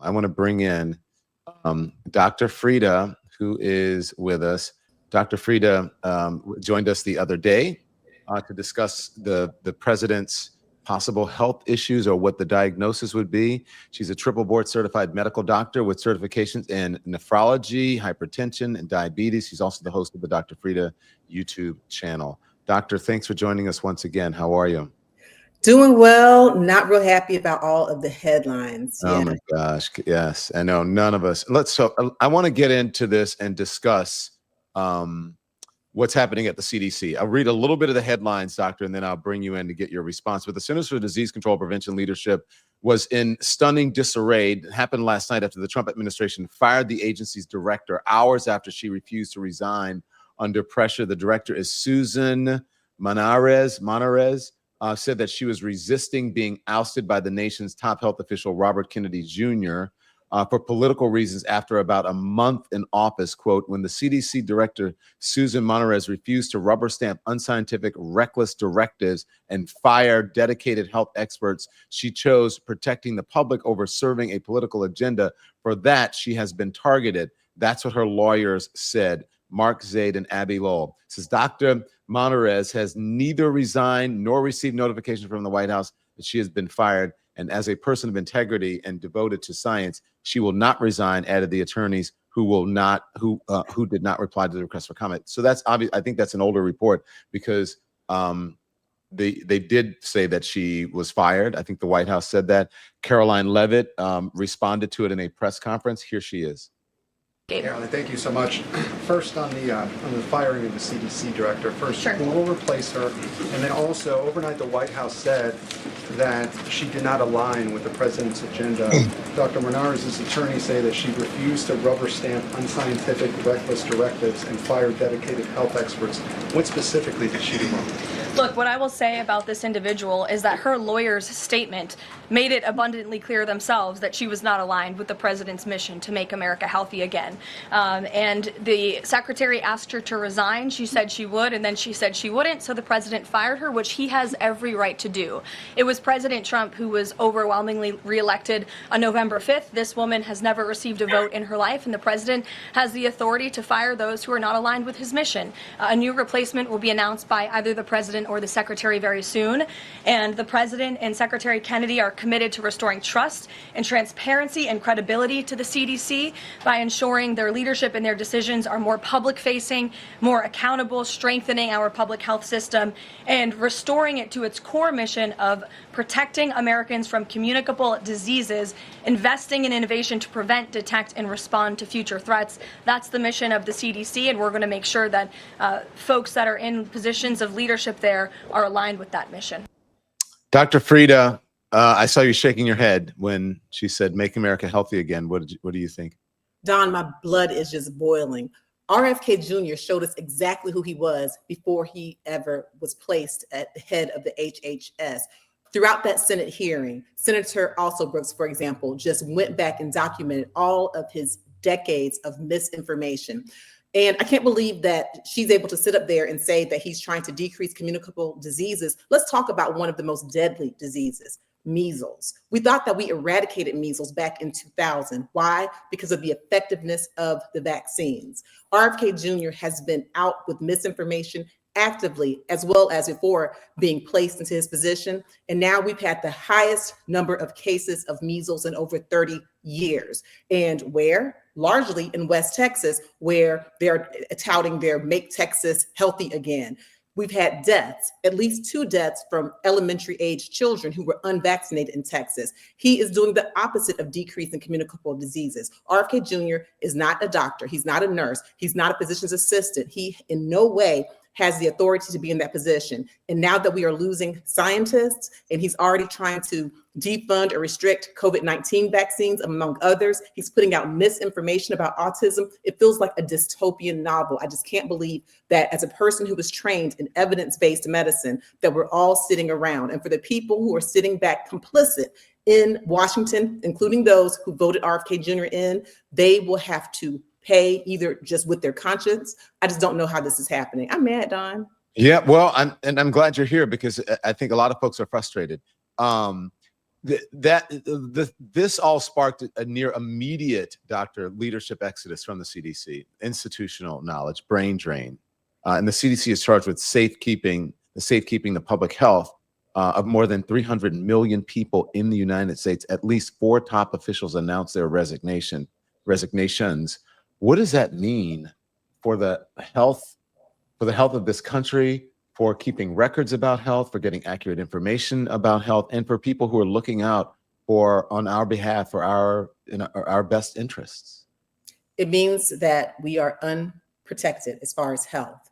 I want to bring in Dr. Frita, who is with us. Dr. Frita joined us the other day to discuss the president's possible health issues or what the diagnosis would be. She's a triple board certified medical doctor with certifications in nephrology, hypertension, and diabetes. She's also the host of the Dr. Frita YouTube channel. Doctor, thanks for joining us once again. How are you? Doing well, not real happy about all of the headlines. Oh my gosh. Yes, I know. None of us. So I want to get into this and discuss what's happening at the CDC. I'll read a little bit of the headlines, doctor, and then I'll bring you in to get your response. But the Centers for Disease Control Prevention leadership was in stunning disarray. It happened last night after the Trump administration fired the agency's director hours after she refused to resign under pressure. The director is Susan Monarez. Said that she was resisting being ousted by the nation's top health official, Robert Kennedy Jr., for political reasons after about a month in office. Quote, when the CDC director, Susan Monarez, refused to rubber stamp unscientific, reckless directives and fire dedicated health experts, she chose protecting the public over serving a political agenda. For that, she has been targeted. That's what her lawyers said. Mark Zaid and Abby Lowell. Says Dr. Monarez has neither resigned nor received notification from the White House that she has been fired. And as a person of integrity and devoted to science, she will not resign, added the attorneys who did not reply to the request for comment. So that's obvious. I think that's an older report because they did say that she was fired. I think the White House said that. Caroline Levitt responded to it in a press conference. Here she is. Caroline, thank you so much. First, on the firing of the CDC director, Sure. Who will replace her? And then also, overnight, the White House said that she did not align with the president's agenda. Dr. Monarez's attorneys say that she refused to rubber stamp unscientific, reckless directives and fire dedicated health experts. What specifically did she do wrong? Look, what I will say about this individual is that her lawyer's statement made it abundantly clear themselves that she was not aligned with the president's mission to make America healthy again. And the secretary asked her to resign. She said she would, and then she said she wouldn't, so the president fired her, which he has every right to do. It was President Trump who was overwhelmingly reelected on November 5th. This woman has never received a vote in her life, and the president has the authority to fire those who are not aligned with his mission. A new replacement will be announced by either the president or the secretary very soon, and the president and Secretary Kennedy are committed to restoring trust and transparency and credibility to the CDC by ensuring their leadership and their decisions are more public-facing, more accountable, strengthening our public health system, and restoring it to its core mission of protecting Americans from communicable diseases, investing in innovation to prevent, detect, and respond to future threats. That's the mission of the CDC, and we're going to make sure that folks that are in positions of leadership there are aligned with that mission. Dr. Frita, I saw you shaking your head when she said, make America healthy again. What do you think? Don, my blood is just boiling. RFK Jr. showed us exactly who he was before he ever was placed at the head of the HHS. Throughout that Senate hearing, Senator Brooks, for example, just went back and documented all of his decades of misinformation. And I can't believe that she's able to sit up there and say that he's trying to decrease communicable diseases. Let's talk about one of the most deadly diseases, measles. We thought that we eradicated measles back in 2000. Why? Because of the effectiveness of the vaccines. RFK Jr. has been out with misinformation actively, as well as before being placed into his position. And now we've had the highest number of cases of measles in over 30 years. And where? Largely in West Texas, where they're touting their Make Texas Healthy Again. We've had deaths, at least 2 deaths from elementary age children who were unvaccinated in Texas. He is doing the opposite of decreasing communicable diseases. RFK Jr. is not a doctor. He's not a nurse. He's not a physician's assistant. He in no way has the authority to be in that position. And now that we are losing scientists, and he's already trying to defund or restrict COVID-19 vaccines, among others, he's putting out misinformation about autism. It feels like a dystopian novel. I just can't believe that as a person who was trained in evidence-based medicine, that we're all sitting around. And for the people who are sitting back complicit in Washington, including those who voted RFK Jr. in, they will have to pay either just with their conscience. I just don't know how this is happening. I'm mad, Don. Yeah, well, I'm glad you're here because I think a lot of folks are frustrated. This all sparked a near immediate leadership exodus from the CDC, institutional knowledge, brain drain. And the CDC is charged with safekeeping the public health of more than 300 million people in the United States. At least 4 top officials announced their resignations. What does that mean for the health of this country, for keeping records about health, for getting accurate information about health, and for people who are looking out on our behalf, for our best interests? It means that we are unprotected as far as health.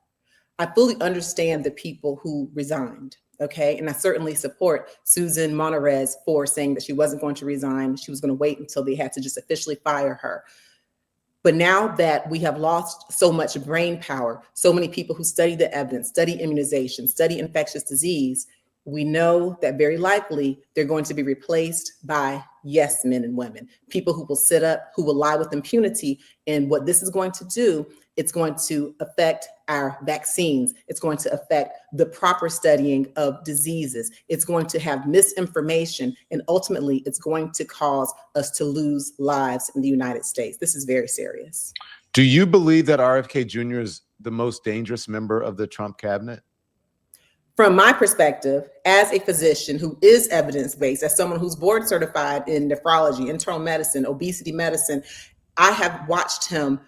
I fully understand the people who resigned, okay? And I certainly support Susan Monterez for saying that she wasn't going to resign. She was going to wait until they had to just officially fire her. But now that we have lost so much brain power, so many people who study the evidence, study immunization, study infectious disease, we know that very likely they're going to be replaced by yes men and women, people who will sit up, who will lie with impunity. And what this is going to do, it's going to affect our vaccines. It's going to affect the proper studying of diseases. It's going to have misinformation. And ultimately, it's going to cause us to lose lives in the United States. This is very serious. Do you believe that RFK Jr. is the most dangerous member of the Trump cabinet? From my perspective, as a physician who is evidence-based, as someone who's board certified in nephrology, internal medicine, obesity medicine, I have watched him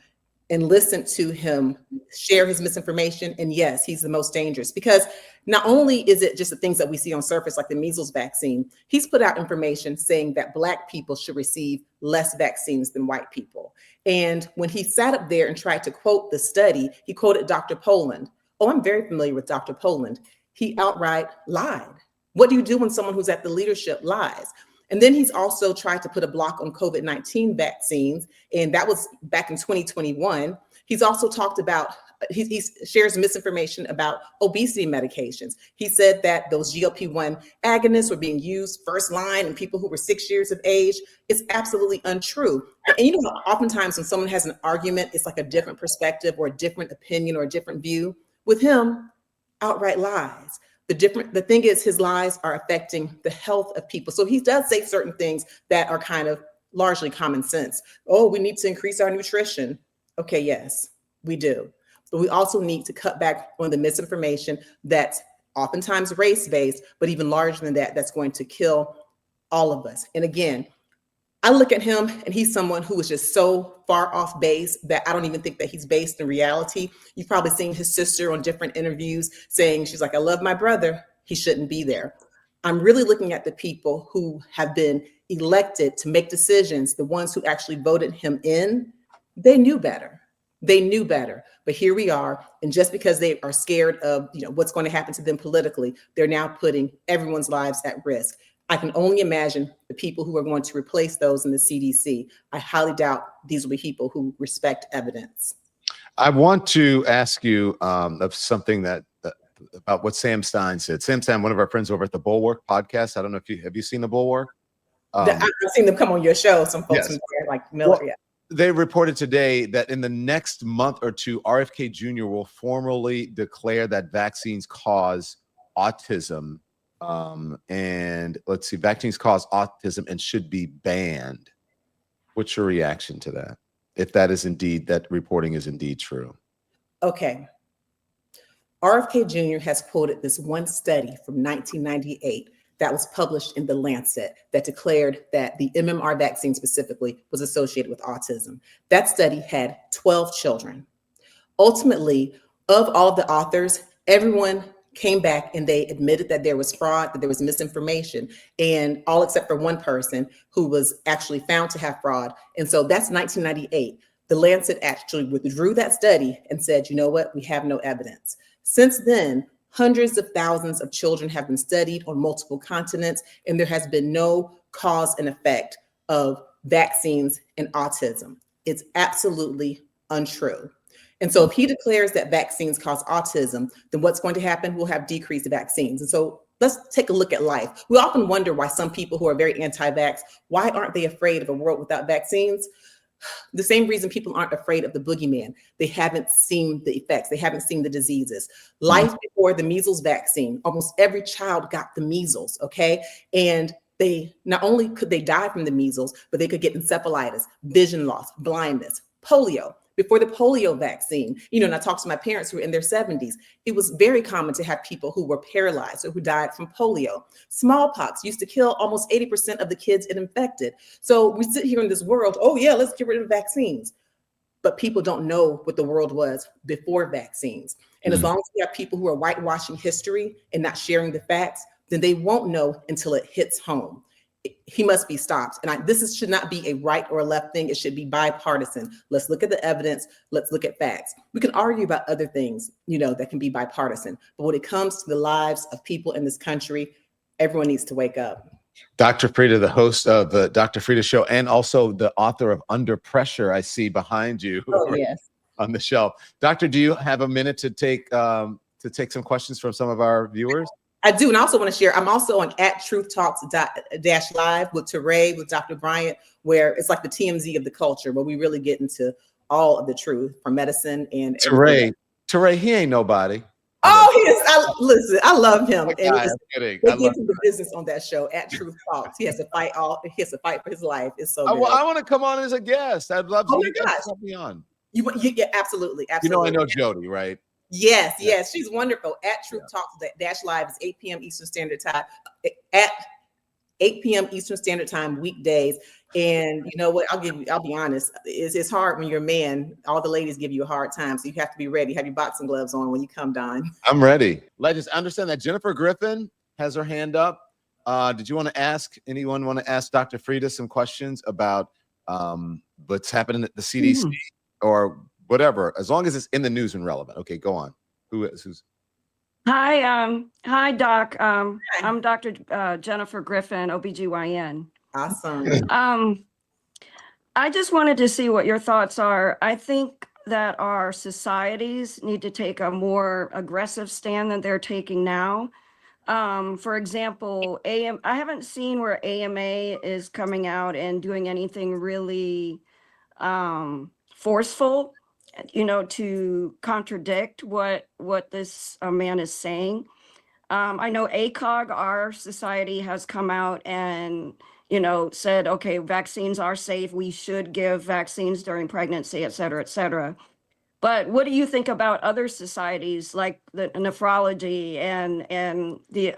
and listened to him share his misinformation. And yes, he's the most dangerous, because not only is it just the things that we see on surface, like the measles vaccine, he's put out information saying that Black people should receive less vaccines than white people. And when he sat up there and tried to quote the study, he quoted Dr. Poland. Oh, I'm very familiar with Dr. Poland. He outright lied. What do you do when someone who's at the leadership lies? And then he's also tried to put a block on COVID-19 vaccines, and that was back in 2021. He's also talked about, he shares misinformation about obesity medications. He said that those GLP-1 agonists were being used first line in people who were 6 years of age. It's absolutely untrue. And you know, oftentimes when someone has an argument, it's like a different perspective or a different opinion or a different view. With him, outright lies. The thing is, his lies are affecting the health of people. So he does say certain things that are kind of largely common sense. Oh, we need to increase our nutrition. Okay, yes, we do. But we also need to cut back on the misinformation that's oftentimes race-based, but even larger than that, that's going to kill all of us. And again, I look at him and he's someone who is just so far off base that I don't even think that he's based in reality. You've probably seen his sister on different interviews saying, she's like, I love my brother. He shouldn't be there. I'm really looking at the people who have been elected to make decisions, the ones who actually voted him in. They knew better. They knew better. But here we are. And just because they are scared of, what's going to happen to them politically, they're now putting everyone's lives at risk. I can only imagine the people who are going to replace those in the CDC. I highly doubt these will be people who respect evidence. I want to ask you of something about what Sam Stein said. Sam Stein, one of our friends over at the Bulwark podcast. I don't know if have you seen the Bulwark? I've seen them come on your show. Some folks yes. like Miller. Well, they reported today that in the next month or two, RFK Jr. will formally declare that vaccines cause autism. And let's see, vaccines cause autism and should be banned. What's your reaction to that? If that reporting is indeed true. Okay. RFK Jr. has quoted this one study from 1998 that was published in The Lancet that declared that the MMR vaccine specifically was associated with autism. That study had 12 children. Ultimately, of all of the authors, everyone came back and they admitted that there was fraud, that there was misinformation, and all except for one person who was actually found to have fraud. And so that's 1998. The Lancet actually withdrew that study and said, you know what, we have no evidence. Since then, hundreds of thousands of children have been studied on multiple continents, and there has been no cause and effect of vaccines and autism. It's absolutely untrue. And so if he declares that vaccines cause autism, then what's going to happen? We'll have decreased vaccines. And so let's take a look at life. We often wonder why some people who are very anti-vax, why aren't they afraid of a world without vaccines? The same reason people aren't afraid of the boogeyman. They haven't seen the effects. They haven't seen the diseases. Life before the measles vaccine, almost every child got the measles, okay? And they not only could they die from the measles, but they could get encephalitis, vision loss, blindness, polio. Before the polio vaccine, and I talked to my parents who were in their 70s, it was very common to have people who were paralyzed or who died from polio. Smallpox used to kill almost 80% of the kids it infected. So we sit here in this world, oh yeah, let's get rid of vaccines. But people don't know what the world was before vaccines. And as long as we have people who are whitewashing history and not sharing the facts, then they won't know until it hits home. He must be stopped. And should not be a right or a left thing. It should be bipartisan. Let's look at the evidence. Let's look at facts. We can argue about other things, that can be bipartisan. But when it comes to the lives of people in this country, everyone needs to wake up. Dr. Frita, the host of the Dr. Frita Show, and also the author of Under Pressure, I see behind you. Oh, yes. On the shelf. Doctor, do you have a minute to take some questions from some of our viewers? I do, and I also want to share, I'm also on @truthtalks-live with Teray, with Dr. Bryant, where it's like the TMZ of the culture, where we really get into all of the truth from medicine and Teray, he ain't nobody. Oh, listen, I love him. I'm kidding. They get to the business on that show @Truth Talks. He has to fight for his life. It's so good. I want to come on as a guest. I'd love to have me on. Yeah, absolutely. I know Jody, right? Yes, she's wonderful. @Truth Talks-live is 8 p.m. Eastern Standard Time. At 8 p.m. Eastern Standard Time weekdays. And you know what? I'll be honest. It's hard when you're a man. All the ladies give you a hard time, so you have to be ready. Have your boxing gloves on when you come down. I'm ready. I just understand that Jennifer Griffin has her hand up. Did you want to ask Dr. Frita some questions about what's happening at the CDC or whatever, as long as it's in the news and relevant? Okay, go on. Who's? Hi, Doc. I'm Dr. Jennifer Griffin, OBGYN. Awesome. I just wanted to see what your thoughts are. I think that our societies need to take a more aggressive stand than they're taking now. For example, I haven't seen where AMA is coming out and doing anything really forceful, to contradict what this man is saying. I know ACOG, our society, has come out and said, okay, vaccines are safe. We should give vaccines during pregnancy, et cetera, et cetera. But what do you think about other societies like the nephrology and the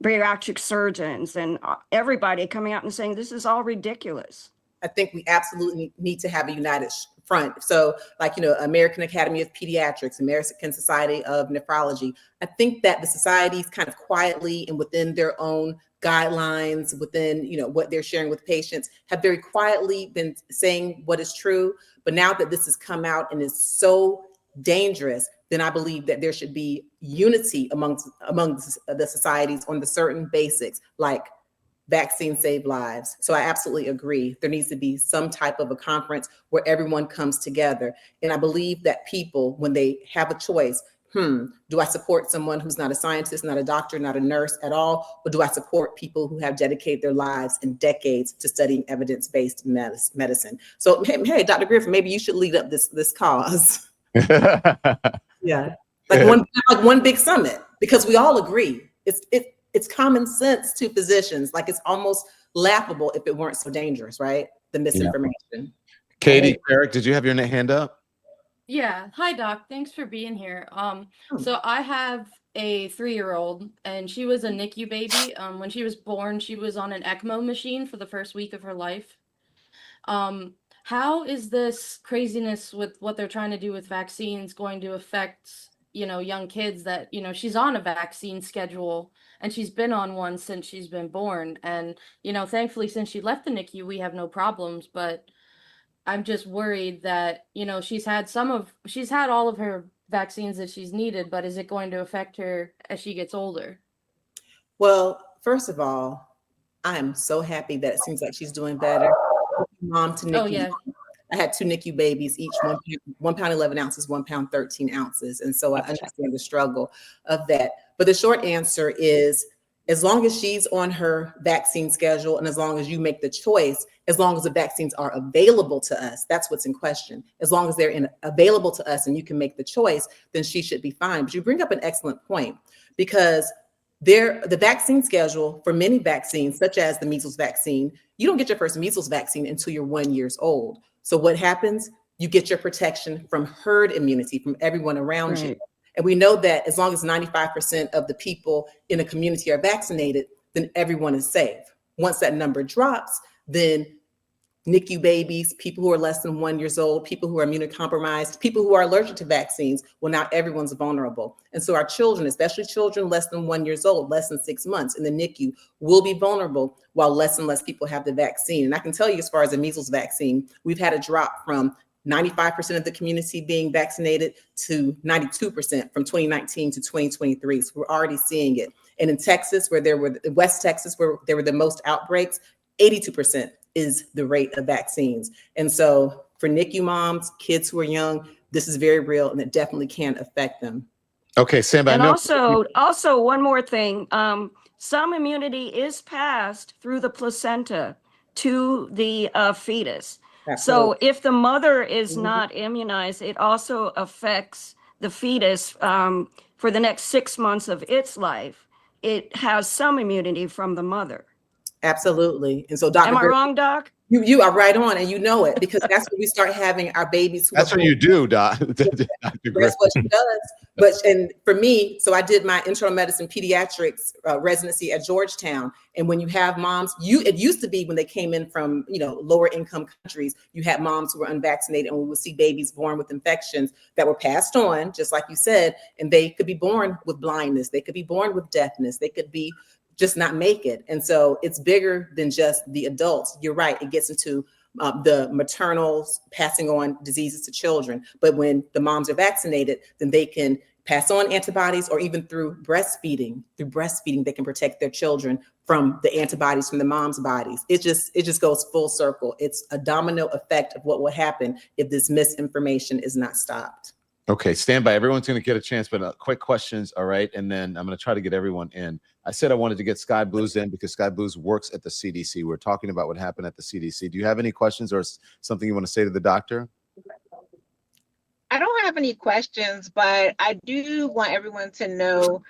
bariatric surgeons and everybody coming out and saying this is all ridiculous? I think we absolutely need to have a united front. So American Academy of Pediatrics, American Society of Nephrology. I think that the societies kind of quietly and within their own guidelines, within what they're sharing with patients, have very quietly been saying what is true. But now that this has come out and is so dangerous, then I believe that there should be unity among the societies on the certain basics, like vaccines save lives. So I absolutely agree. There needs to be some type of a conference where everyone comes together. And I believe that people, when they have a choice, do I support someone who's not a scientist, not a doctor, not a nurse at all? Or do I support people who have dedicated their lives and decades to studying evidence-based medicine? So, hey, Dr. Griffin, maybe you should lead up this cause. Yeah, like one big summit, because we all agree. It's common sense to physicians. Like, it's almost laughable if it weren't so dangerous, right? The misinformation. Yeah. Katie, Eric, did you have your hand up? Yeah. Hi, Doc. Thanks for being here. So I have a 3-year-old, and she was a NICU baby. When she was born, she was on an ECMO machine for the first week of her life. How is this craziness with what they're trying to do with vaccines going to affect, young kids that, she's on a vaccine schedule and she's been on one since she's been born. And, thankfully, since she left the NICU, we have no problems, but I'm just worried that, she's had all of her vaccines that she's needed, but is it going to affect her as she gets older? Well, first of all, I am so happy that it seems like she's doing better. Mom to NICU. Oh, yeah. I had 2 NICU babies, each 1 pound 11 ounces, 1 pound 13 ounces. And so I understand the struggle of that. But the short answer is, as long as she's on her vaccine schedule and as long as you make the choice, as long as the vaccines are available to us, that's what's in question. As long as they're available to us and you can make the choice, then she should be fine. But you bring up an excellent point, because The vaccine schedule for many vaccines, such as the measles vaccine, you don't get your first measles vaccine until you're 1 year old. So what happens? You get your protection from herd immunity from everyone around you. Right. And we know that as long as 95% of the people in a community are vaccinated, then everyone is safe. Once that number drops, then NICU babies, people who are less than 1 year old, people who are immunocompromised, people who are allergic to vaccines, well, now everyone's vulnerable. And so our children, especially children less than 1 year old, less than 6 months in the NICU, will be vulnerable while less and less people have the vaccine. And I can tell you, as far as the measles vaccine, we've had a drop from 95% of the community being vaccinated to 92% from 2019 to 2023. So we're already seeing it. And in Texas, West Texas, where there were the most outbreaks, 82% is the rate of vaccines. And so for NICU moms, kids who are young, this is very real and it definitely can affect them. Okay, Sam, I And know. also one more thing, some immunity is passed through the placenta to the fetus. Absolutely. So if the mother is Mhm. not immunized, it also affects the fetus for the next 6 months of its life. It has some immunity from the mother. Absolutely. And so Dr. Am I wrong, Doc? You are right on, and you know it, because that's when we start having our babies who That's are what you do, Doc. That's what she does. But and for me, so I did my internal medicine pediatrics residency at Georgetown. And when you have moms, it used to be when they came in from lower income countries, you had moms who were unvaccinated, and we would see babies born with infections that were passed on, just like you said, and they could be born with blindness, they could be born with deafness, they could be just not make it. And so it's bigger than just the adults. You're right. It gets into the maternals passing on diseases to children. But when the moms are vaccinated, then they can pass on antibodies, or even through breastfeeding. Through breastfeeding, they can protect their children from the antibodies from the mom's bodies. It just goes full circle. It's a domino effect of what will happen if this misinformation is not stopped. Okay, stand by. Everyone's going to get a chance, but quick questions, all right? And then I'm going to try to get everyone in. I said I wanted to get Sky Blues in because Sky Blues works at the CDC. We're talking about what happened at the CDC. Do you have any questions or something you want to say to the doctor? I don't have any questions, but I do want everyone to know,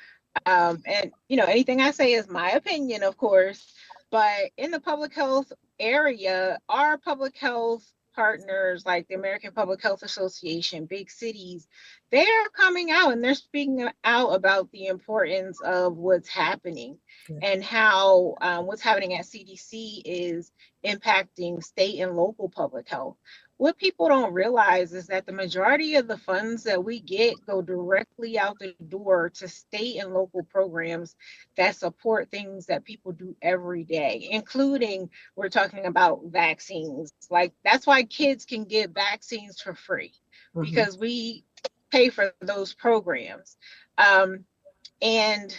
and anything I say is my opinion, of course, but in the public health area, our public health partners like the American Public Health Association, big cities, they are coming out and they're speaking out about the importance of what's happening and how what's happening at CDC is impacting state and local public health. What people don't realize is that the majority of the funds that we get go directly out the door to state and local programs that support things that people do every day, including we're talking about vaccines. Like that's why kids can get vaccines for free, because we pay for those programs. And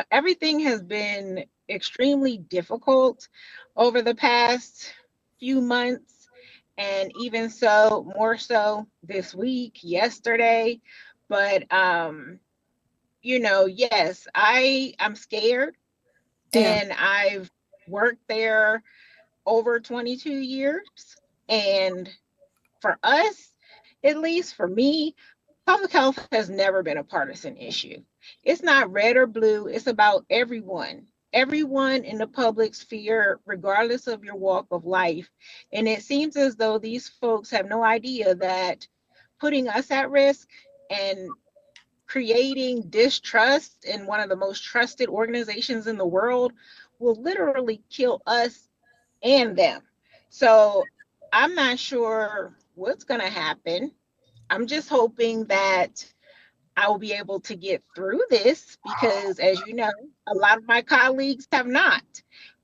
everything has been extremely difficult over the past few months, and even so, more so this week, yesterday. But yes, I'm scared, and I've worked there over 22 years, and for us, at least for me, public health has never been a partisan issue. It's not red or blue, it's about everyone in the public sphere, regardless of your walk of life. And it seems as though these folks have no idea that putting us at risk and creating distrust in one of the most trusted organizations in the world will literally kill us and them. So I'm not sure what's going to happen. I'm just hoping that I will be able to get through this because, as you know, a lot of my colleagues have not.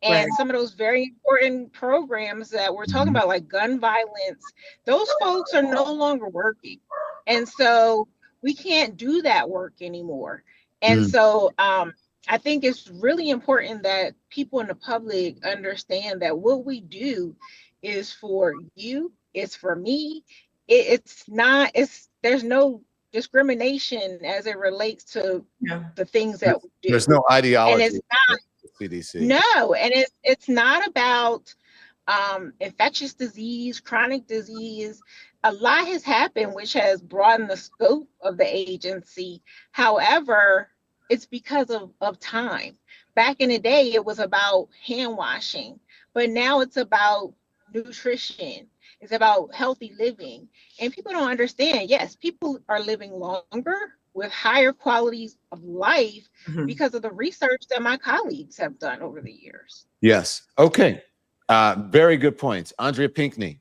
Right. And some of those very important programs that we're talking about, like gun violence, those folks are no longer working. And so we can't do that work anymore. And so I think it's really important that people in the public understand that what we do is for you, it's for me. There's no discrimination as it relates to the things that we do. There's no ideology. And it's not CDC. No, and it's not about infectious disease, chronic disease. A lot has happened which has broadened the scope of the agency. However, it's because of time. Back in the day, it was about hand washing, but now it's about nutrition. It's about healthy living. And people don't understand. Yes, people are living longer with higher qualities of life because of the research that my colleagues have done over the years. Yes. Okay. Very good points. Andrea Pinkney.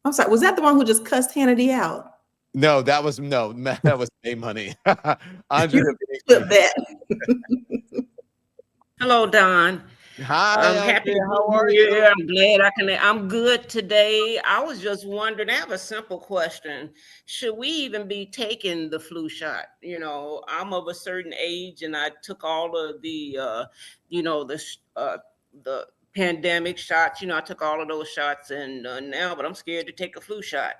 I'm sorry, was that the one who just cussed Hannity out? No, that was May Money. Andrea Flip Pinkney. that. Hello, Don. Hi, I'm happy Andrea. to How be are here. you? I'm glad I can. I'm good today. I was just wondering, I have a simple question. Should we even be taking the flu shot? You know, I'm of a certain age and I took all of the, the pandemic shots. You know, I took all of those shots and now, but I'm scared to take a flu shot.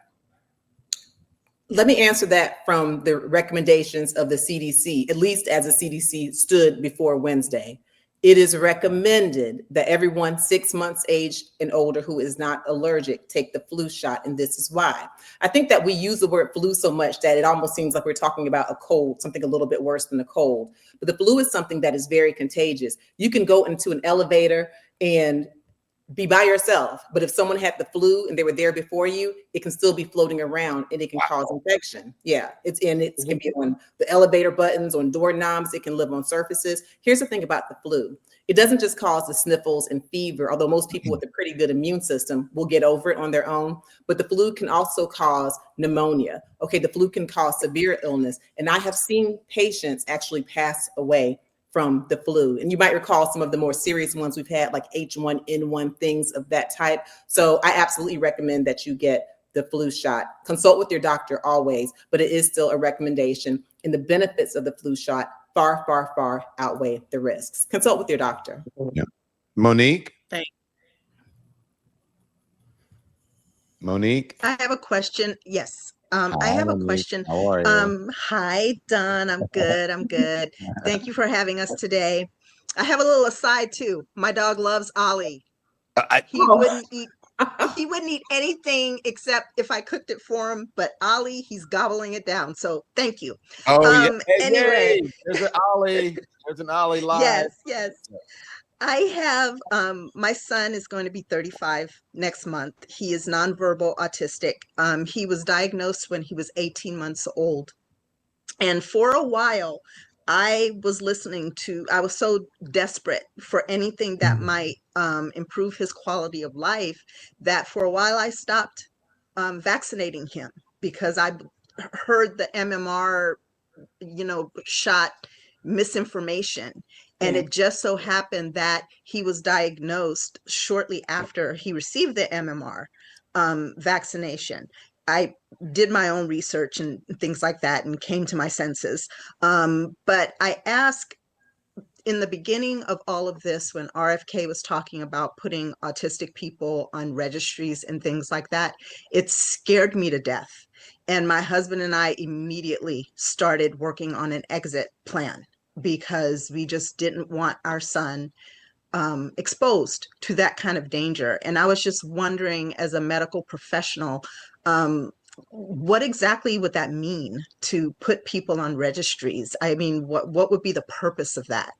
Let me answer that from the recommendations of the CDC, at least as the CDC stood before Wednesday. It is recommended that everyone 6 months age and older who is not allergic take the flu shot, and this is why. I think that we use the word flu so much that it almost seems like we're talking about a cold, something a little bit worse than a cold. But the flu is something that is very contagious. You can go into an elevator and be by yourself, but if someone had the flu and they were there before you, it can still be floating around and it can cause infection. Yeah, it can be on the elevator buttons, on doorknobs. It can live on surfaces. Here's the thing about the flu. It doesn't just cause the sniffles and fever, although most people with a pretty good immune system will get over it on their own. But the flu can also cause pneumonia. Okay, the flu can cause severe illness. And I have seen patients actually pass away from the flu. And you might recall some of the more serious ones we've had, like H1N1, things of that type. So I absolutely recommend that you get the flu shot. Consult with your doctor always, but it is still a recommendation. And the benefits of the flu shot far, far, far outweigh the risks. Consult with your doctor. Yeah. Monique? Thanks. Monique? I have a question. Yes. Hi, I have a Monique. question. How are you? Hi, Don. I'm good. I'm good. Thank you for having us today. I have a little aside too. My dog loves Ollie. He wouldn't eat anything except if I cooked it for him, but Ollie, he's gobbling it down. So thank you. Oh, yeah. Hey, Anyway. yay. There's an Ollie. There's an Ollie live. Yes. I have my son is going to be 35 next month. He is nonverbal autistic. He was diagnosed when he was 18 months old. And for a while, I was so desperate for anything that might improve his quality of life that for a while I stopped vaccinating him because I heard the MMR, shot misinformation. And it just so happened that he was diagnosed shortly after he received the MMR vaccination. I did my own research and things like that and came to my senses. But I asked in the beginning of all of this, when RFK was talking about putting autistic people on registries and things like that, it scared me to death. And my husband and I immediately started working on an exit plan because we just didn't want our son exposed to that kind of danger. And I was just wondering, as a medical professional, what exactly would that mean to put people on registries? I mean, what would be the purpose of that?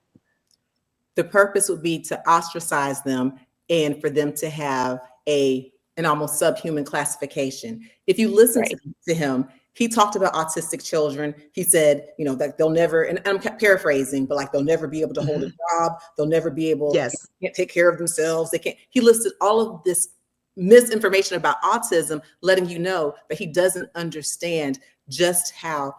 The purpose would be to ostracize them and for them to have an almost subhuman classification. If you listen to him, he talked about autistic children. He said, that they'll never, and I'm paraphrasing, but like they'll never be able to hold a job. They'll never be able to can't take care of themselves. They can't. He listed all of this misinformation about autism, letting you know that he doesn't understand just how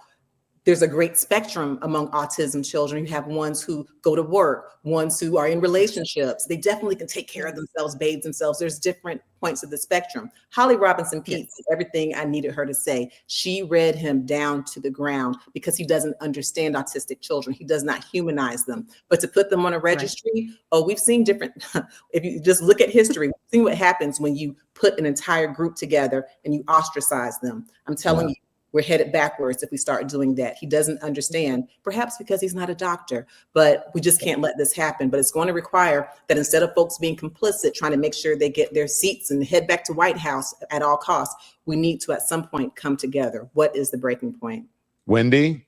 there's a great spectrum among autism children. You have ones who go to work, ones who are in relationships. They definitely can take care of themselves, bathe themselves. There's different points of the spectrum. Holly Robinson Peete said everything I needed her to say. She read him down to the ground because he doesn't understand autistic children. He does not humanize them. But to put them on a registry, we've seen different, if you just look at history, we've seen what happens when you put an entire group together and you ostracize them. I'm telling you, we're headed backwards if we start doing that. He doesn't understand, perhaps because he's not a doctor, but we just can't let this happen. But it's going to require that instead of folks being complicit, trying to make sure they get their seats and head back to White House at all costs, we need to at some point come together. What is the breaking point? Wendy?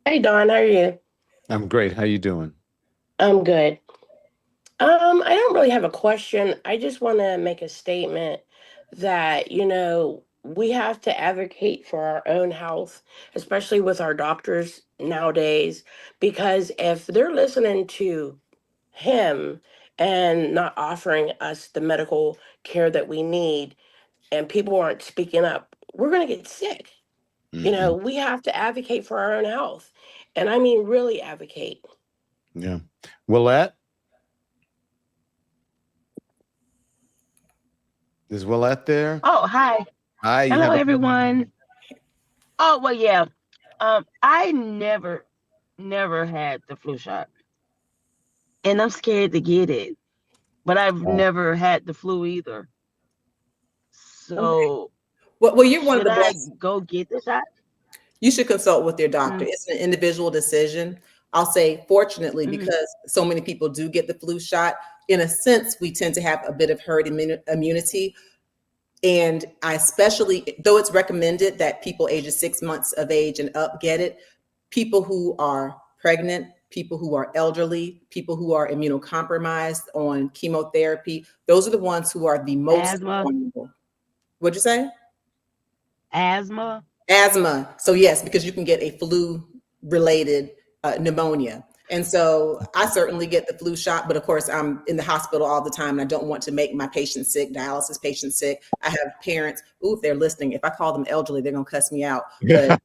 Hey Don, how are you? I'm great. How you doing? I'm good. I don't really have a question. I just want to make a statement that, we have to advocate for our own health, especially with our doctors nowadays, because if they're listening to him and not offering us the medical care that we need, and people aren't speaking up, we're going to get sick. Mhm. We have to advocate for our own health. And I mean, really advocate. Yeah. Willette? Is Willette there? Oh, hi. Hi, you Hello, have a everyone. Oh, well, yeah. I never had the flu shot, and I'm scared to get it, but I've never had the flu either. Okay. So, Well, you're one of should the I best. go get the shot? You should consult with your doctor. Mm, It's an individual decision. I'll say, fortunately, mm. because so many people do get the flu shot, in a sense, we tend to have a bit of herd immunity. And I especially, though it's recommended that people ages 6 months of age and up get it, people who are pregnant, people who are elderly, people who are immunocompromised on chemotherapy, those are the ones who are the most Asthma, vulnerable. What'd you say? asthma. Asthma. So yes, because you can get a flu related pneumonia. And so I certainly get the flu shot, but of course I'm in the hospital all the time and I don't want to make my patients sick, dialysis patients sick. I have parents, ooh, if they're listening, if I call them elderly, they're gonna cuss me out, but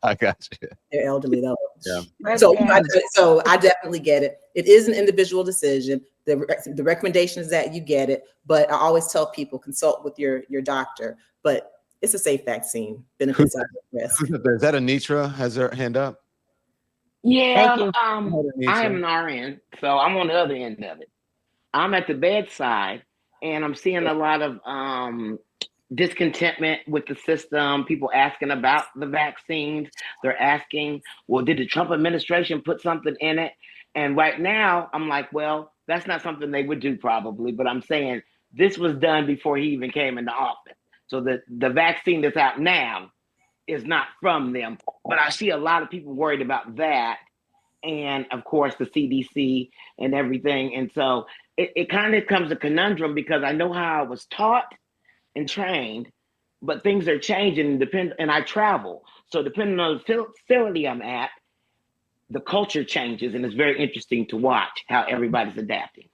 I got you. they're elderly though. Yeah. So, Okay. so I definitely get it. It is an individual decision. The recommendation is that you get it, but I always tell people consult with your doctor. But it's a safe vaccine. Benefits outweigh risk. Is that Anitra? Has her hand up? Thank Yeah, you. Go ahead, I am Anitra. an RN, so I'm on the other end of it. I'm at the bedside, and I'm seeing a lot of discontentment with the system. People asking about the vaccines. They're asking, well, did the Trump administration put something in it? And right now, I'm like, well, that's not something they would do probably, but I'm saying this was done before he even came into office. So the vaccine that's out now is not from them. But I see a lot of people worried about that, and of course the CDC and everything. And so it kind of comes a conundrum because I know how I was taught and trained, but things are changing and I travel. So depending on the facility I'm at, the culture changes, and it's very interesting to watch how everybody's adapting.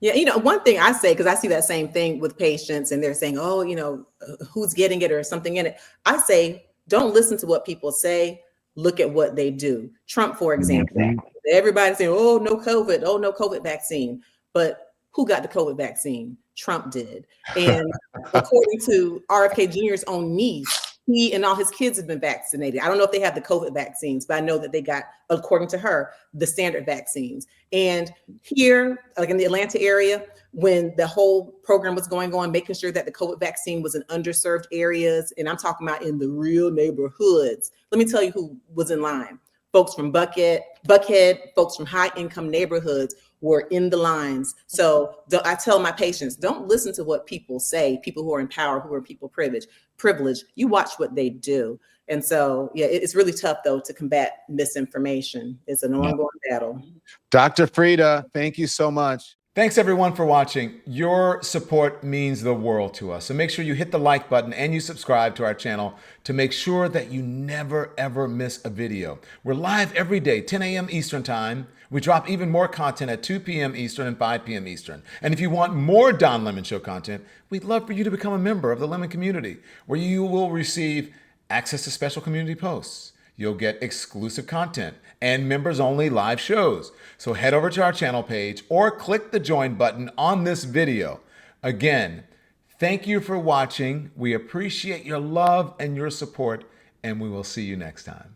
Yeah, one thing I say, because I see that same thing with patients and they're saying, oh, who's getting it or something in it. I say, don't listen to what people say, look at what they do. Trump, for example, Exactly. everybody's saying, oh, no COVID, oh, no COVID vaccine. But who got the COVID vaccine? Trump did. And according to RFK Jr.'s own niece, he and all his kids have been vaccinated. I don't know if they have the COVID vaccines, but I know that they got, according to her, the standard vaccines. And here, like in the Atlanta area, when the whole program was going on, making sure that the COVID vaccine was in underserved areas, and I'm talking about in the real neighborhoods. Let me tell you who was in line. Folks from Buckhead, folks from high income neighborhoods were in the lines. So I tell my patients, don't listen to what people say, people who are in power, who are people privileged. You watch what they do. And so, yeah, it's really tough though to combat misinformation. It's an ongoing battle. Dr. Frita, thank you so much. Thanks everyone for watching. Your support means the world to us. So make sure you hit the like button and you subscribe to our channel to make sure that you never ever miss a video. We're live every day, 10 a.m. Eastern time. We drop even more content at 2 p.m. Eastern and 5 p.m. Eastern. And if you want more Don Lemon Show content, we'd love for you to become a member of the Lemon community, where you will receive access to special community posts. You'll get exclusive content and members only live shows. So head over to our channel page or click the join button on this video. Again, thank you for watching. We appreciate your love and your support, and we will see you next time.